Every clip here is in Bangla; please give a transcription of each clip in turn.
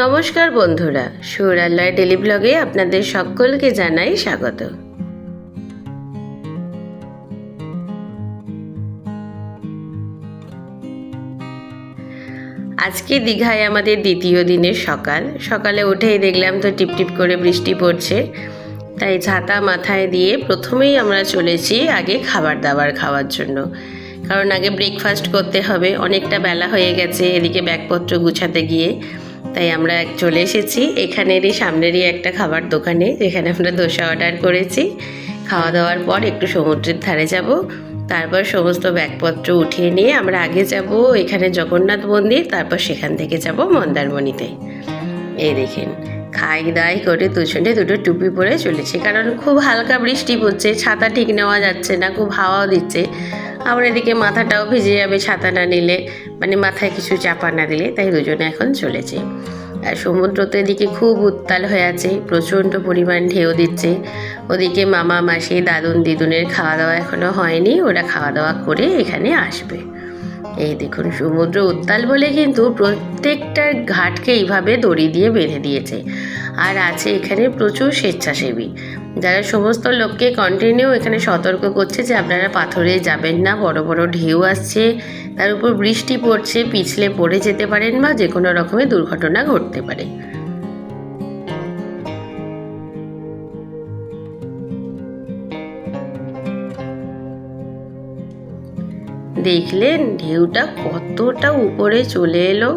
নমস্কার বন্ধুরা, সৌরালয় ডেলি ব্লগে আপনাদের সকলকে জানাই স্বাগত। আজকে দীঘায় আমাদের দ্বিতীয় দিনের সকালে উঠেই দেখলাম তো টিপটিপ করে বৃষ্টি পড়ছে, তাই ছাতা মাথায় দিয়ে প্রথমেই আমরা চলেছি আগে খাবার দাবার খাওয়ার জন্য। কারণ আগে ব্রেকফাস্ট করতে হবে, অনেকটা বেলা হয়ে গেছে এদিকে ব্যাগপত্র গুছাতে গিয়ে। তাই আমরা চলে এসেছি এখানেরই সামনেরই একটা খাবার দোকানে, যেখানে আমরা ধোসা অর্ডার করেছি। খাওয়া দাওয়ার পর একটু সমুদ্রের ধারে যাব, তারপর সমস্ত ব্যাগপত্র উঠিয়ে নিয়ে আমরা আগে যাব এখানে জগন্নাথ মন্দির, তারপর সেখান থেকে যাব মন্দারমণিতে। এই দেখেন খাই দাই করে দুজনে দুটো টুপি পরে চলেছি, কারণ খুব হালকা বৃষ্টি পড়ছে, ছাতা ঠিক নেওয়া যাচ্ছে না, খুব হাওয়াও দিচ্ছে। আবার এদিকে মাথাটাও ভিজে যাবে ছাতা না নিলে, মানে মাথায় কিছু চাপা না দিলে। তাই দুজনে এখন চলেছে। আর সমুদ্র তো এদিকে খুব উত্তাল হয়ে আছে, প্রচণ্ড পরিমাণ ঢেউ দিচ্ছে। ওদিকে মামা মাসি দাদুন দিদুনের খাওয়া দাওয়া এখনও হয়নি, ওরা খাওয়া দাওয়া করে এখানে আসবে। এই দেখুন সমুদ্র উত্তাল বলে কিন্তু প্রত্যেকটা ঘাটকে এইভাবে দড়ি দিয়ে বেঁধে দিয়েছে। আর আছে এখানে প্রচুর স্বেচ্ছাসেবী, যারা সমস্ত লোককে কন্টিনিউ এখানে সতর্ক করছে যে আপনারা পাথরে যাবেন না, বড় বড় ঢেউ আসছে, তার উপর বৃষ্টি পড়ছে, পিছলে পড়ে যেতে পারেন বা যে কোনো রকমের দুর্ঘটনা ঘটতে পারে। দেখলেন ঢেউটা কতটা উপরে চলে এলো,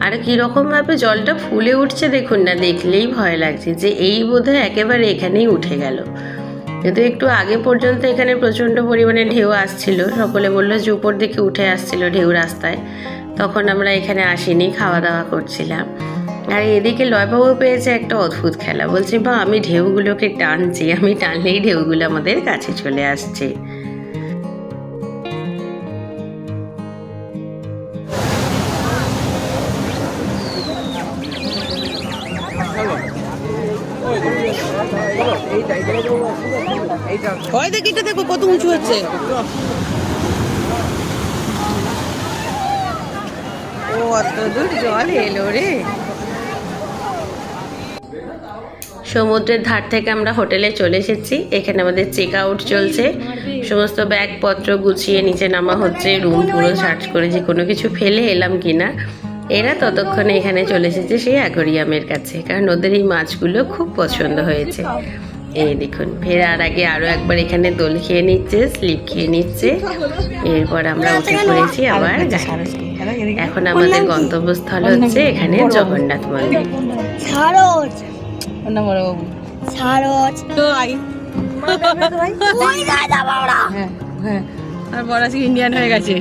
আর কীরকমভাবে জলটা ফুলে উঠছে দেখুন না, দেখলেই ভয় লাগছে যে এই বোধহয় একেবারে এখানেই উঠে গেল। কিন্তু একটু আগে পর্যন্ত এখানে প্রচণ্ড পরিমাণে ঢেউ আসছিল, সকলে বললো যে উপর দিকে উঠে আসছিল ঢেউ রাস্তায়। তখন আমরা এখানে আসিনি, খাওয়া দাওয়া করছিলাম। আর এদিকে লয়বাবু পেয়েছে একটা অদ্ভুত খেলা, বলছে বা আমি ঢেউগুলোকে টানছি, আমি টানলেই ঢেউগুলো আমাদের কাছে চলে আসছে। দেখো কত উঁচু হচ্ছে। ও অত দূর জল এলো রে। সমুদ্রের ধার থেকে আমরা হোটেলে চলে এসেছি। এখানে আমাদের চেক আউট চলছে, সমস্ত ব্যাগপত্র গুছিয়ে নিচে নামা হচ্ছে। রুম পুরো সার্চ করে যে কোনো কিছু ফেলে এলাম কিনা। এরা ততক্ষণে এখানে চলে এসেছে সেই অ্যাকোয়ারিয়ামের কাছে, কারণ ওদের এই মাছগুলো খুব পছন্দ হয়েছে। এই দেখুন ফেরার আগে আরও একবার এখানে দোল খেয়ে নিচ্ছে, স্লিপ খেয়ে নিচ্ছে। এরপর আমরা উঠে পড়েছি আবার গাড়ি। এখন আমাদের গন্তব্যস্থল হচ্ছে এখানে জগন্নাথ মন্দির। ইন্ডিয়ান হয়ে গেছে।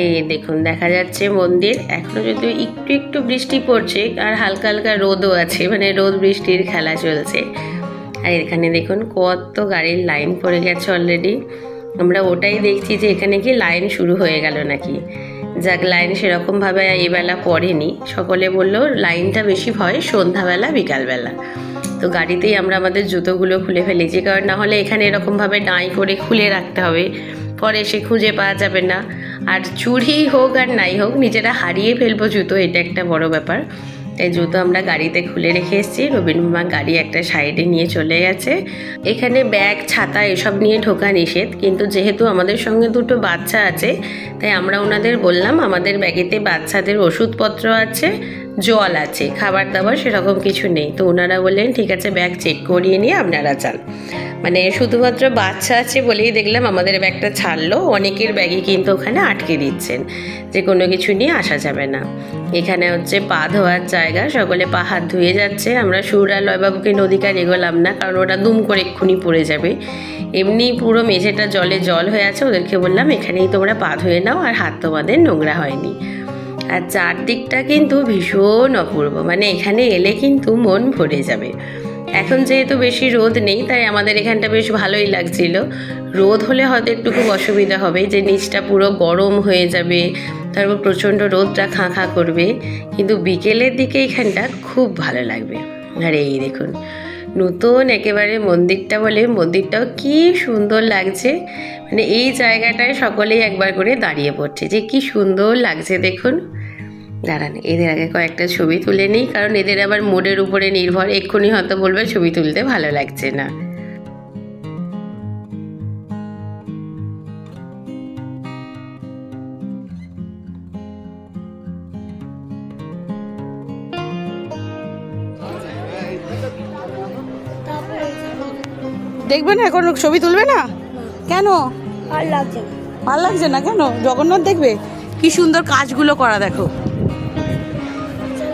এই দেখুন দেখা যাচ্ছে মন্দির। এখনো যদি একটু একটু বৃষ্টি পড়ছে আর হালকা হালকা রোদও আছে, মানে রোদ বৃষ্টির খেলা চলছে। আর এখানে দেখুন কত গাড়ির লাইন পড়ে গেছে অলরেডি। আমরা ওটাই দেখছি যে এখানে কি লাইন শুরু হয়ে গেল নাকি। যাক, লাইন সেরকমভাবে এবেলা পড়েনি। সকলে বললো লাইনটা বেশি হয় সন্ধ্যাবেলা বিকালবেলা। তো গাড়িতেই আমরা আমাদের জুতোগুলো খুলে ফেলেছি, কারণ না হলে এখানে এরকমভাবে ডাঁই করে খুলে রাখতে হবে, পরে সে খুঁজে পাওয়া যাবে না। আর চুরি হোক আর নাই হোক নিজেরা হারিয়ে ফেলবো জুতো, এটা একটা বড় ব্যাপার। তাই জুতো আমরা গাড়িতে খুলে রেখে এসেছি। রবীন মামা গাড়ি একটা সাইডে নিয়ে চলে গেছে। এখানে ব্যাগ ছাতা এসব নিয়ে ঢোকা নিষেধ, কিন্তু যেহেতু আমাদের সঙ্গে দুটো বাচ্চা আছে তাই আমরা ওনাদের বললাম আমাদের ব্যাগেতে বাচ্চাদের ওষুধপত্র আছে, জল আছে, খাবার দাবার সেরকম কিছু নেই। তো ওনারা বললেন ঠিক আছে ব্যাগ চেক করিয়ে নিয়ে আপনারা চান। মানে শুধুমাত্র বাচ্চা আছে বলেই দেখলাম আমাদের ব্যাগটা ছাড়লো। অনেকের ব্যাগে কিন্তু ওখানে আটকে দিচ্ছেন যে কোনো কিছু নিয়ে আসা যাবে না। এখানে হচ্ছে পা ধোয়ার জায়গা, সকলে পা হাত ধুয়ে যাচ্ছে। আমরা সুর আর লয়বাবুকে নদীকার এগোলাম না, কারণ ওটা দুম করে এক্ষুনি পড়ে যাবে। এমনি পুরো মেঝেটা জলে জল হয়ে আছে, ওদেরকে বললাম এখানেই তোমরা পা ধুয়ে নাও, আর হাত তোমাদের নোংরা হয়নি। আর চারদিকটা কিন্তু ভীষণ অপূর্ব, মানে এখানে এলে কিন্তু মন ভরে যাবে। এখন যেহেতু বেশি রোদ নেই তাই আমাদের এখানটা বেশ ভালোই লাগছিল। রোদ হলে হয়তো একটু খুব অসুবিধা হবে, যে নিচটা পুরো গরম হয়ে যাবে, তারপর প্রচণ্ড রোদটা খাঁ খাঁ করবে। কিন্তু বিকেলের দিকে এখানটা খুব ভালো লাগবে। আর এই দেখুন নতুন একেবারে মন্দিরটা বলে মন্দিরটাও কি সুন্দর লাগছে। মানে এই জায়গাটায় সকলেই একবার করে দাঁড়িয়ে পড়ছে যে কি সুন্দর লাগছে দেখুন। দাঁড়ান, এদের আগে কয়েকটা ছবি তুলে নিই, কারণ এদের আবার মুডের উপরে নির্ভর, এক্ষুনি হয়তো বলবে ছবি তুলতে ভালো লাগছে না। দেখবে না এখন ছবি তুলবে না কেন? ভালো লাগছে না। ভালো লাগছে না কেন? জগন্নাথ দেখবে কি সুন্দর কাজগুলো করা, দেখো।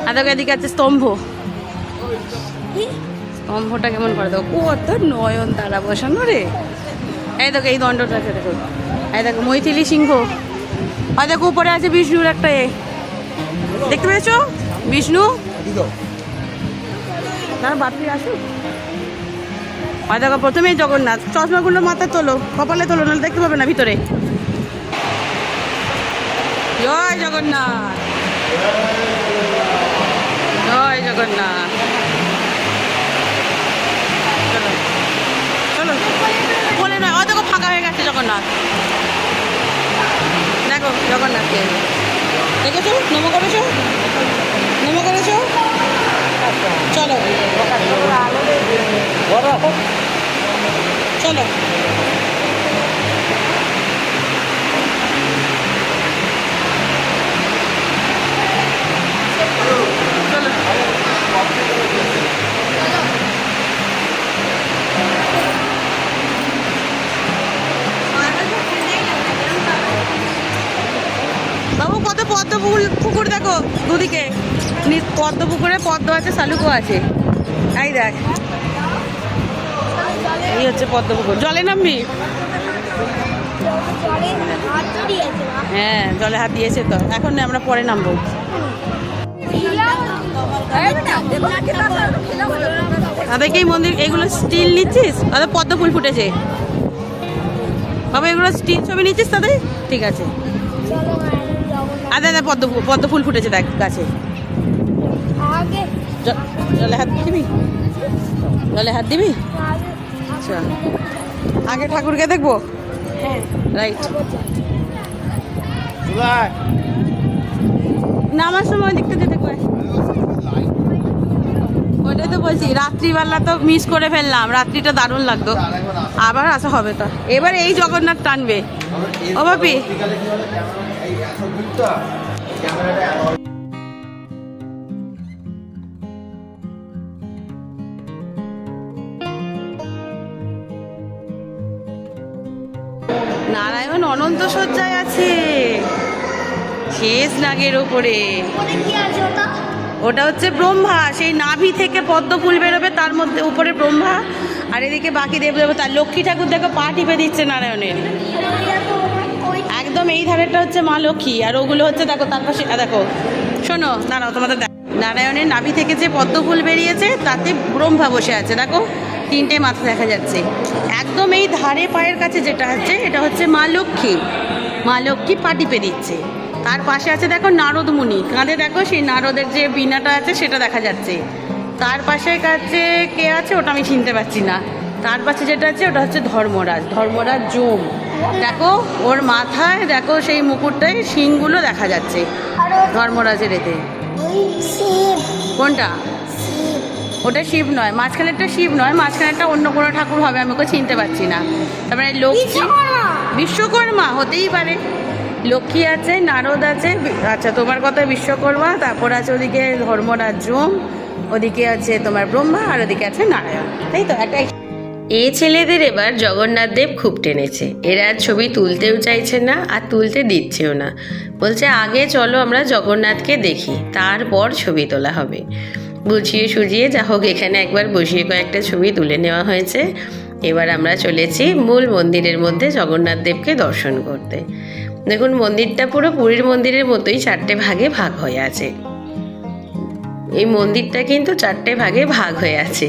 আর দেখো এদিকে আছে স্তম্ভ, স্তম্ভটা কেমন করে দেখো, কত নয়ন তারা বসানো রে। এই দেখো এই দণ্ডটাকে দেখো, এই দেখো মৈথিলি সিংহ, আর দেখো উপরে আছে বিষ্ণুর একটা দেখতে পেয়েছো? বিষ্ণু না বাপি আসুক। আর দেখো প্রথমেই জগন্নাথ, চশমাগুলো মাথায় তোলো, কপালে তোলো, নাহলে দেখতে পাবে না ভিতরে। জয় জগন্নাথ, জয় জগন্নাথ। চলো চলো, বলে নয়, ও দেখো ফাঁকা হয়ে গেছে জগন্নাথ। দেখো জগন্নাথকে দেখেছো, নমো করেছো, নমো করেছো। চলো চলো, বাবু কত পদ্ম পুকুর দেখো দুদিকে, পদ্ম পুকুরে পদ্ম আছে, শালুকও আছে। এই দেখ, এই হচ্ছে পদ্ম পুকুর। জলে নামবি? হ্যাঁ জলে হাত দিয়েছে তো, এখন না, আমরা পরে নামবো। তাদেরকে এই মন্দির, এগুলো স্টিল নিচ্ছিস? তাদের পদ্ম ফুল ফুটেছে বাবা, এগুলো স্টিল ছবি নিচ্ছিস তাদের? ঠিক আছে। আচ্ছা পদ্ম ফুল ফুটেছে দেখ গাছে। জলে হাত দিবি? জলে হাত দিবি? আচ্ছা, আগে ঠাকুরকে দেখবো। রাইট, নামার সময় ওই দিকটা দেখবো। ওটাই তো বলছি, রাত্রিবেলা তো মিস করে ফেললাম, রাত্রিটা দারুণ লাগতো, আবার আসা হবে তো। এবার এই জগন্নাথ টানবে ও বাপি। নারায়ণ অনন্ত শয্যায় আছে, শেষ নাগের ওপরে। ওটা হচ্ছে ব্রহ্মা, সেই নাভি থেকে পদ্ম ফুল বেরোবে, তার মধ্যে উপরে ব্রহ্মা, আর এদিকে বাকি দেবতা। লক্ষ্মী ঠাকুর দেখো পা টিপে দিচ্ছে নারায়ণের, একদম এই ধারেটা হচ্ছে মা লক্ষ্মী, আর ওগুলো হচ্ছে দেখো তার পাশে। দেখো শোনো, দাঁড়াও তোমাদের নারায়ণের নাভি থেকে যে পদ্ম ফুল বেরিয়েছে তাতে ব্রহ্মা বসে আছে, দেখো তিনটে মাথা দেখা যাচ্ছে। একদম এই ধারে পায়ের কাছে যেটা আছে, এটা হচ্ছে মা লক্ষ্মী, মা লক্ষ্মী পা টিপে দিচ্ছে। তার পাশে আছে দেখো নারদ মুনি, কাঁধে দেখো সেই নারদের যে বীণাটা আছে সেটা দেখা যাচ্ছে। তার পাশে কাছে কে আছে ওটা আমি চিনতে পারছি না। তার পাশে যেটা আছে ওটা হচ্ছে ধর্মরাজ, ধর্মরাজ জম। দেখো ওর মাথায় দেখো সেই মুকুটটায় শিংগুলো দেখা যাচ্ছে ধর্মরাজের এতে। কোনটা? ওটা শিব নয়, মাঝখানেরটা শিব নয়, মাঝখানেরটা অন্য কোনো ঠাকুর হবে, আমি ওকে চিনতে পারছি না। তারপরে লক্ষ্মী, বিশ্বকর্মা হতেই পারে। লক্ষ্মী আছে, নারদ আছে, আচ্ছা তোমার কথা বিশ্বকর্মা, তারপর আছে ওদিকে ধর্মরাজ জম, ওদিকে আছে তোমার ব্রহ্মা, আর ওদিকে আছে নারায়ণ, তাই তো? একটা এই ছেলেদের এবার জগন্নাথ দেব খুব টেনেছে, এরা আর ছবি তুলতেও চাইছে না আর তুলতে দিচ্ছেও না, বলছে আগে চলো আমরা জগন্নাথকে দেখি, তারপর ছবি তোলা হবে। বুঝিয়ে সুঝিয়ে যা হোক এখানে একবার বসিয়ে কয়েকটা ছবি তুলে নেওয়া হয়েছে। এবার আমরা চলেছি মূল মন্দিরের মধ্যে জগন্নাথ দেবকে দর্শন করতে। দেখুন মন্দিরটা পুরো পুরীর মন্দিরের মতোই চারটে ভাগে ভাগ হয়ে আছে। এই মন্দিরটা কিন্তু চারটে ভাগে ভাগ হয়ে আছে,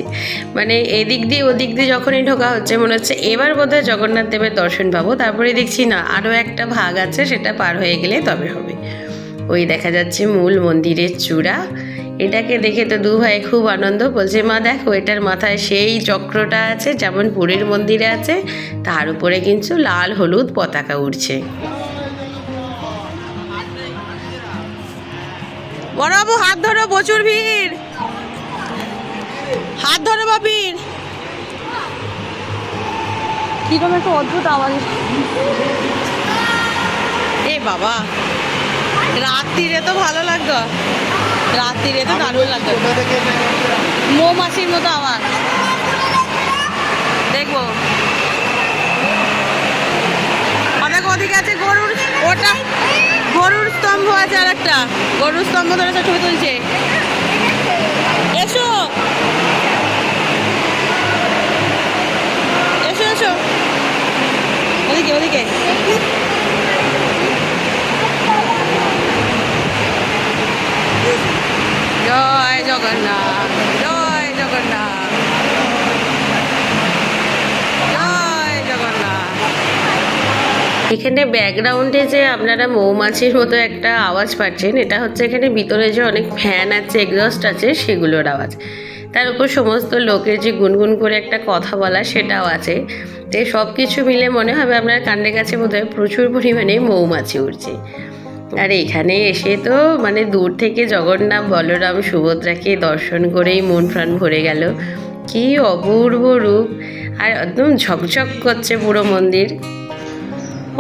মানে এদিক দিয়ে ওদিক দিয়ে যখনই ঢোকা হচ্ছে মনে হচ্ছে এবার বোধহয় জগন্নাথ দেবের দর্শন পাবো, তারপরে দেখছি না আরও একটা ভাগ আছে, সেটা পার হয়ে গেলে তবে হবে। ওই দেখা যাচ্ছে মূল মন্দিরের চূড়া, এটাকে দেখে তো দু ভাই খুব আনন্দ, বলছে মা দেখো এটার মাথায় সেই চক্রটা আছে যেমন পুরীর মন্দিরে আছে, তার উপরে কিন্তু লাল হলুদ পতাকা উড়ছে। বড়বাবু হাত ধরো, প্রচুর ভিড়, হাত ধরো বাপির। কিরকম একটা অদ্ভুত আওয়াজ, এ বাবা রাত্রিরে তো ভালো লাগতো, রাত্রিরে তো দারুণ লাগতো, মৌমাছির মতো আওয়াজ। দেখবো অনেক ওদিকে আছে গরুর, ওটা গরুর স্তম্ভ আছে, আর একটা গরুর স্তম্ভ ধরে সব ছবি তুলছে। এসো এসো এসো, ওদিকে ওদিকে। জয় জগন্নাথ, জয় জগন্নাথ, জয় জগন্নাথ। এখানে ব্যাকগ্রাউন্ডে যে আপনারা মৌমাছির মতো একটা আওয়াজ পাচ্ছেন, এটা হচ্ছে এখানে ভিতরে যে অনেক ফ্যান আছে, এক্সস্ট আছে, সেগুলোর আওয়াজ। তার উপর সমস্ত লোকের যে গুনগুন করে একটা কথা বলা, সেটাও আছে। তো সব কিছু মিলে মনে হবে আপনার কানের কাছে বোধহয় প্রচুর পরিমাণে মৌমাছি উঠছে। আর এখানে এসে তো মানে দূর থেকে জগন্নাথ, বলরাম, সুভদ্রাকে দর্শন করেই মন প্রাণ ভরে গেল। কি অপূর্ব রূপ, আর একদম ঝকঝক করছে পুরো মন্দির।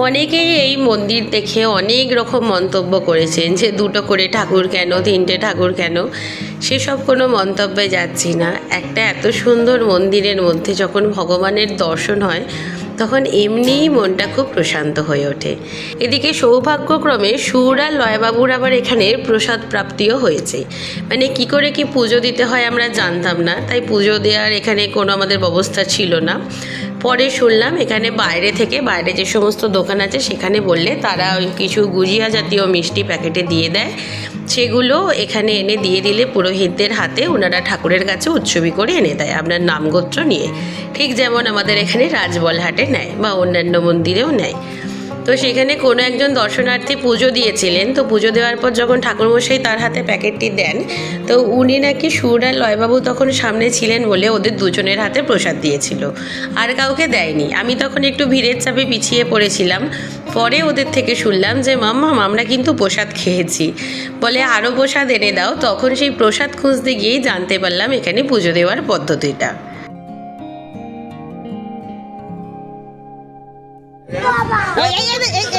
অনেকেই এই মন্দির দেখে অনেক রকম মন্তব্য করেছেন যে দুটো করে ঠাকুর কেন, তিনটে ঠাকুর কেন, সেসব কোনো মন্তব্যে যাচ্ছি না। একটা এত সুন্দর মন্দিরের মধ্যে যখন ভগবানের দর্শন হয় তখন এমনিই মনটা খুব প্রশান্ত হয়ে ওঠে। এদিকে সৌভাগ্যক্রমে সুর আর লয়বাবুর আবার এখানে প্রসাদ প্রাপ্তিও হয়েছে। মানে কি করে কি পুজো দিতে হয় আমরা জানতাম না, তাই পুজো দেওয়ার এখানে কোনো আমাদের ব্যবস্থা ছিল না। পরে শুনলাম এখানে বাইরে থেকে, বাইরে যে সমস্ত দোকান আছে সেখানে বললে তারা ওই কিছু গুজিয়া জাতীয় মিষ্টি প্যাকেটে দিয়ে দেয়, সেগুলো এখানে এনে দিয়ে দিলে পুরোহিতদের হাতে ওনারা ঠাকুরের কাছে উৎসবী করে এনে দেয় আপনার নামগোত্র নিয়ে, ঠিক যেমন আমাদের এখানে রাজবলহাটে নেয় বা অন্যান্য মন্দিরেও নেয়। তো সেখানে কোনো একজন দর্শনার্থী পুজো দিয়েছিলেন, তো পুজো দেওয়ার পর যখন ঠাকুরমশাই তার হাতে প্যাকেটটি দেন, তো উনি নাকি সুর আর লয়বাবু তখন সামনে ছিলেন বলে ওদের দুজনের হাতে প্রসাদ দিয়েছিল, আর কাউকে দেয়নি। আমি তখন একটু ভিড়ের চাপে পিছিয়ে পড়েছিলাম। পরে ওদের থেকে শুনলাম যে মাম্মাম আমরা কিন্তু প্রসাদ খেয়েছি, বলে আরও প্রসাদ এনে দাও। তখন সেই প্রসাদ খুঁজতে গিয়েই জানতে পারলাম এখানে পুজো দেওয়ার পদ্ধতিটা।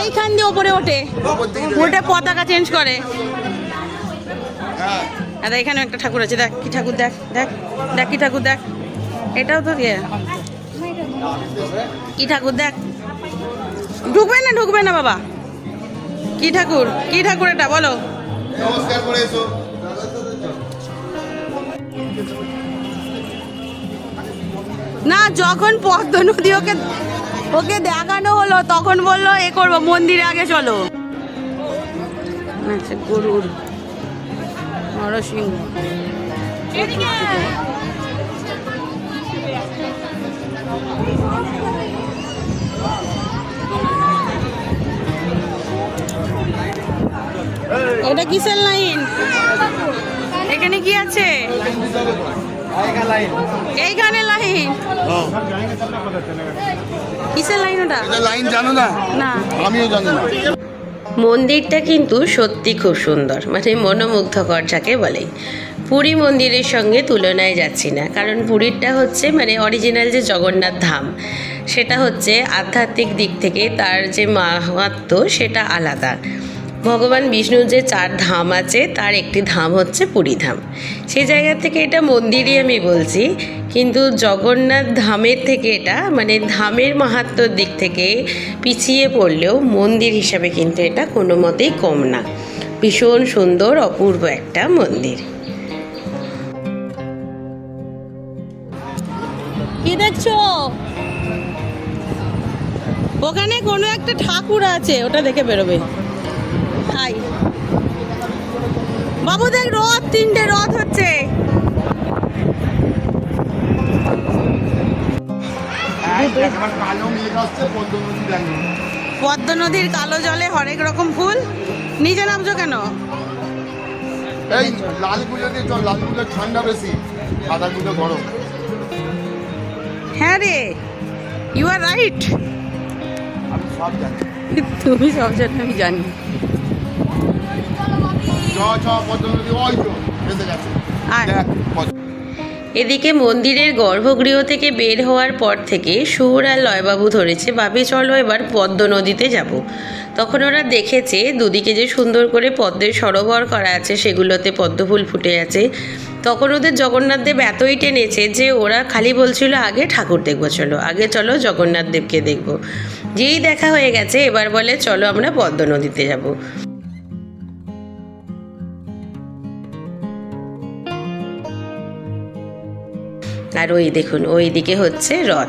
এইখান দিয়ে ওপরে ওঠে, উঠে পতাকা চেঞ্জ করে। আর এখানে একটা ঠাকুর আছে, দেখ কি ঠাকুর, দেখ দেখ দেখ কি ঠাকুর, দেখ এটাও তো কি ঠাকুর, দেখ। ঢুকবে না বাবা, কি ঠাকুর, কি ঠাকুর এটা বলো। না, যখন পদ্ম নদী ওকে দেখানো হলো তখন বললো এ করবো, মন্দিরে আগে চলো। আচ্ছা, গরুর নরসিংহ, এটা কিসের লাইন? এখানে কি আছে? এইখানে লাইন, কিসের লাইন ওটা? লাইন জানো না? না, আমিও জানি না। মন্দিরটা কিন্তু সত্যি খুব সুন্দর, মানে মনোমুগ্ধকর যাকে বলে। পুরী মন্দিরের সঙ্গে তুলনায় যাচ্ছি না, কারণ পুরীরটা হচ্ছে মানে অরিজিনাল যে জগন্নাথ ধাম, সেটা হচ্ছে আধ্যাত্মিক দিক থেকে তার যে মাহাত্ম্য সেটা আলাদা। ভগবান বিষ্ণুর যে 4 ধাম আছে তার একটি ধাম হচ্ছে পুরী ধাম, সেই জায়গা থেকে এটা মন্দিরই আমি বলছি। কিন্তু জগন্নাথ ধামের থেকে এটা মানে ধামের মাহাত্ম্যর দিক থেকে পিছিয়ে পড়লেও মন্দির হিসাবে কিন্তু এটা কোনো মতেই কম না। ভীষণ সুন্দর অপূর্ব একটা মন্দির। কি দেখছো? ওখানে কোনো একটা ঠাকুর আছে, ওটা দেখে বেরোবে। হাই বাবু, দেখ রথ, 3টে রথ হচ্ছে। পদ্ম নদীর কালো জলে হরেক রকম ফুল। নিচে নামছো কেন? এই লালগুলো দিয়ে চল, লালগুলো ঠান্ডা বেশি, সাদাগুলো গরম। হ্যাঁ রে, ইউ আর রাইট। আমি সব জানি। তুমি সব জানো, আমি জানি। চ চ পদ্মনদী, ওই তো বেঁধে গেছে। আয়। দেখ, পদ্ম- এদিকে মন্দিরের গর্ভগৃহ থেকে বের হওয়ার পর থেকে সুর আর লয়বাবু ধরেছে, ভাবি চলো এবার পদ্ম নদীতে যাব। তখন ওরা দেখেছে দুদিকে যে সুন্দর করে পদ্মের সরোবর করা আছে, সেগুলোতে পদ্ম ফুল ফুটে আছে। তখন ওদের জগন্নাথ দেব এতই টেনেছে যে ওরা খালি বলছিল আগে ঠাকুর দেখবো, চলো আগে চলো জগন্নাথ দেবকে দেখবো। যেই দেখা হয়ে গেছে এবার বলে চলো আমরা পদ্ম নদীতে যাব। আর ওই দেখুন ওই দিকে হচ্ছে রথ।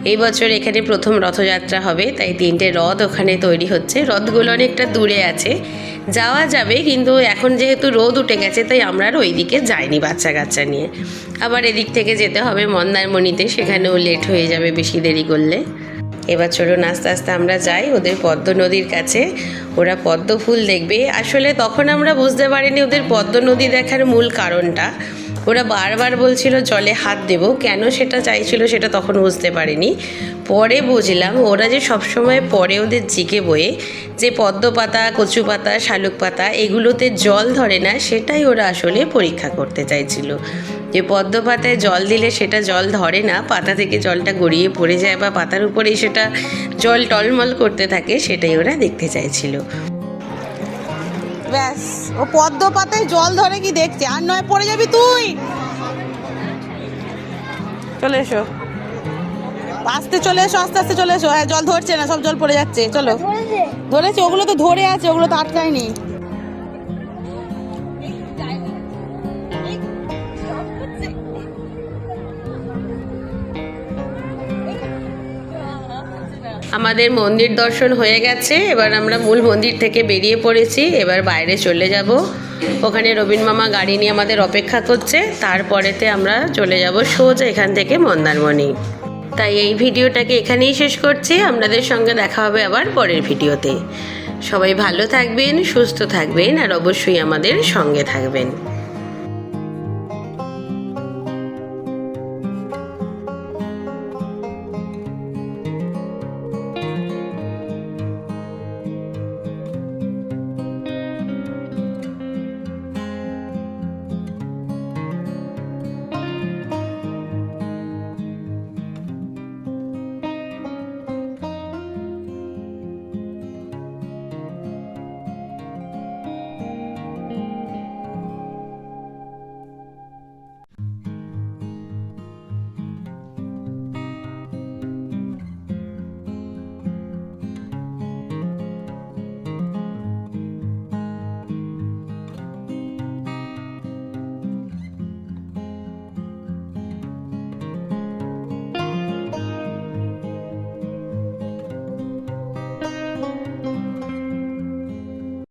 এই বছর এখানে প্রথম রথযাত্রা হবে, তাই 3টে রথ ওখানে তৈরি হচ্ছে। রথগুলো অনেকটা দূরে আছে, যাওয়া যাবে, কিন্তু এখন যেহেতু রোদ উঠে গেছে তাই আমরা আর ওই দিকে যাইনি বাচ্চা কাচ্চা নিয়ে। আবার এদিক থেকে যেতে হবে মন্দারমণিতে, সেখানেও লেট হয়ে যাবে বেশি দেরি করলে। এবার চলুন আস্তে আস্তে আমরা যাই ওদের পদ্ম নদীর কাছে। ওরা পদ্ম ফুল দেখবে। আসলে তখন আমরা বুঝতে পারিনি ওদের পদ্ম নদী দেখার মূল কারণটা। ওরা বারবার বলছিল জলে হাত দেব, কেন সেটা চাইছিল সেটা তখন বুঝতে পারিনি। পরে বুঝলাম ওরা যে সবসময় পরে ওদের জিকে বয়ে যে পদ্ম পাতা, কচু পাতা, শালুক পাতা এগুলোতে জল ধরে না, সেটাই ওরা আসলে পরীক্ষা করতে চাইছিল। যে পদ্ম পাতায় জল দিলে সেটা জল ধরে না, পাতা থেকে জলটা গড়িয়ে পড়ে যায় বা পাতার উপরেই সেটা জল টলমল করতে থাকে, সেটাই ওরা দেখতে চাইছিল। ব্যাস, ও পদ্ম পাতায় জল ধরে কি দেখছে, আর নয় পড়ে যাবি তুই। চলে এসো, আস্তে চলে এসো, আস্তে আস্তে চলে এসো। হ্যাঁ, জল ধরছে না, সব জল পড়ে যাচ্ছে। চলো, ধরেছে, ওগুলো তো ধরে আছে, ওগুলো তো আটকায়নি। আমাদের মন্দির দর্শন হয়ে গেছে, এবার আমরা মূল মন্দির থেকে বেরিয়ে পড়েছি। এবার বাইরে চলে যাব, ওখানে রবীন মামা গাড়ি নিয়ে আমাদের অপেক্ষা করছে। তারপরেতে আমরা চলে যাব সোজা এখান থেকে মন্দারমণি। তাই এই ভিডিওটাকে এখানেই শেষ করছি। আপনাদের সঙ্গে দেখা হবে আবার পরের ভিডিওতে। সবাই ভালো থাকবেন, সুস্থ থাকবেন আর অবশ্যই আমাদের সঙ্গে থাকবেন।